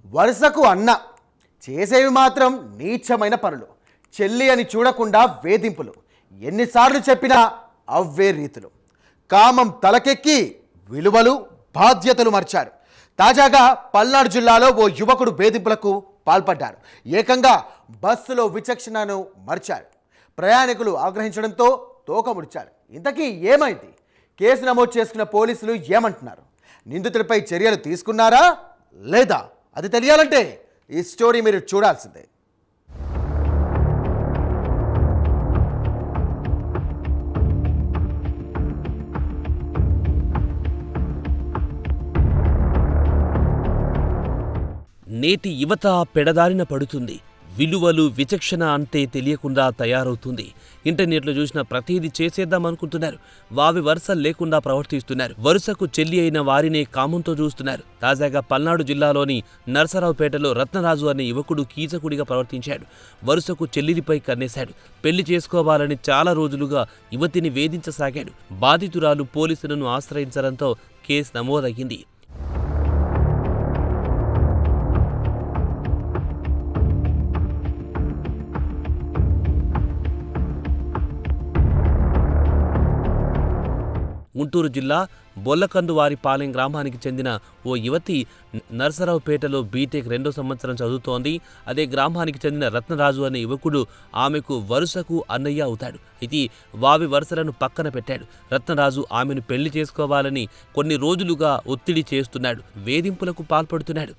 వరుసకు అన్న చేసేవి మాత్రం నీచమైన పనులు, చెల్లి అని చూడకుండా వేధింపులు, ఎన్నిసార్లు చెప్పినా అవే రీతులు. కామం తలకెక్కి విలువలు బాధ్యతలు మర్చాడు. తాజాగా పల్నాడు జిల్లాలో ఓ యువకుడు వేధింపులకు పాల్పడ్డారు. ఏకంగా బస్సులో విచక్షణను మర్చాడు. ప్రయాణికులు ఆగ్రహించడంతో తోక ముడిచాడు. ఇంతకీ ఏమైంది? కేసు నమోదు చేసుకున్న పోలీసులు ఏమంటున్నారు? నిందితుడిపై చర్యలు తీసుకున్నారా లేదా? అది తెలియాలంటే ఈ స్టోరీ మీరు చూడాల్సిందే. నేటి యువత పెడదారిన పడుతుంది. విలువలు విచక్షణ అంటే తెలియకుండా తయారవుతుంది. ఇంటర్నెట్లో చూసిన ప్రతిదీ చేసేద్దామనుకుంటున్నారు. వావి వరుస లేకుండా ప్రవర్తిస్తున్నారు. వరుసకు చెల్లి అయిన వారినే కామంతో చూస్తున్నారు. తాజాగా పల్నాడు జిల్లాలోని నరసరావుపేటలో రత్నరాజు అనే యువకుడు కీచకుడిగా ప్రవర్తించాడు. వరుసకు చెల్లిదిపై కన్నేశాడు. పెళ్లి చేసుకోవాలని చాలా రోజులుగా యువతిని వేధించసాగాడు. బాధితురాలు పోలీసులను ఆశ్రయించడంతో కేసు నమోదయ్యింది. గుంటూరు జిల్లా బొల్లకందువారిపాలెం గ్రామానికి చెందిన ఓ యువతి నరసరావుపేటలో బీటెక్ 2వ సంవత్సరం చదువుతోంది. అదే గ్రామానికి చెందిన రత్నరాజు అనే యువకుడు ఆమెకు వరుసకు అన్నయ్య అవుతాడు. అయితే వావి వరుసలను పక్కన పెట్టాడు. రత్నరాజు ఆమెను పెళ్లి చేసుకోవాలని కొన్ని రోజులుగా ఒత్తిడి చేస్తున్నాడు. వేధింపులకు పాల్పడుతున్నాడు.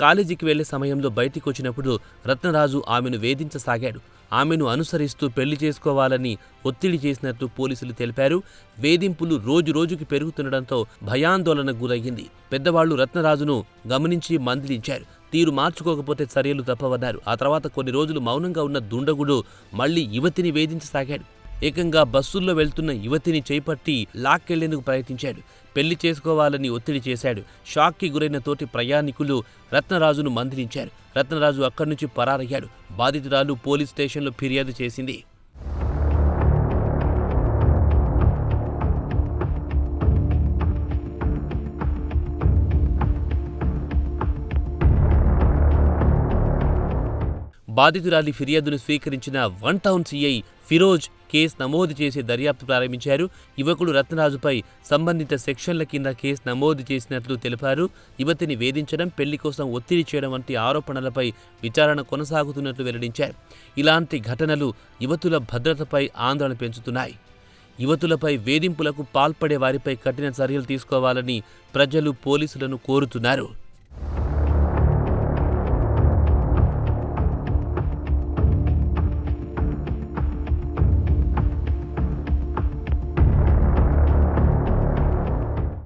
కాలేజీకి వెళ్లే సమయంలో బయటికి వచ్చినప్పుడు రత్నరాజు ఆమెను వేధించసాగాడు. ఆమెను అనుసరిస్తూ పెళ్లి చేసుకోవాలని ఒత్తిడి చేసినట్టు పోలీసులు తెలిపారు. వేధింపులు రోజురోజుకి పెరుగుతుండటంతో భయాందోళనకు గురయ్యింది. పెద్దవాళ్లు రత్నరాజును గమనించి మందలించారు. తీరు మార్చుకోకపోతే చర్యలు తప్పవన్నారు. ఆ తర్వాత కొన్ని రోజులు మౌనంగా ఉన్న దుండగుడు మళ్లీ యువతిని వేధించసాగాడు. ఏకంగా బస్సుల్లో వెళ్తున్న యువతిని చేపట్టి లాక్కెళ్లేందుకు ప్రయత్నించాడు. పెళ్లి చేసుకోవాలని ఒత్తిడి చేశాడు. షాక్కి గురైన తోటి ప్రయాణికులు రత్నరాజును మందలించారు. రత్నరాజు అక్కడి నుంచి పరారయ్యాడు. బాధితురాలు పోలీస్ స్టేషన్లో ఫిర్యాదు చేసింది. బాధితురాలి ఫిర్యాదును స్వీకరించిన one town CI Firoz case నమోదు చేసి దర్యాప్తు ప్రారంభించారు. యువకుడు రత్నరాజుపై సంబంధిత సెక్షన్ల కింద కేసు నమోదు చేసినట్లు తెలిపారు. యువతిని వేధించడం, పెళ్లి కోసం ఒత్తిడి చేయడం వంటి ఆరోపణలపై విచారణ కొనసాగుతున్నట్లు వెల్లడించారు. ఇలాంటి ఘటనలు యువతుల భద్రతపై ఆందోళన పెంచుతున్నాయి. యువతులపై వేధింపులకు పాల్పడే వారిపై కఠిన చర్యలు తీసుకోవాలని ప్రజలు పోలీసులను కోరుతున్నారు.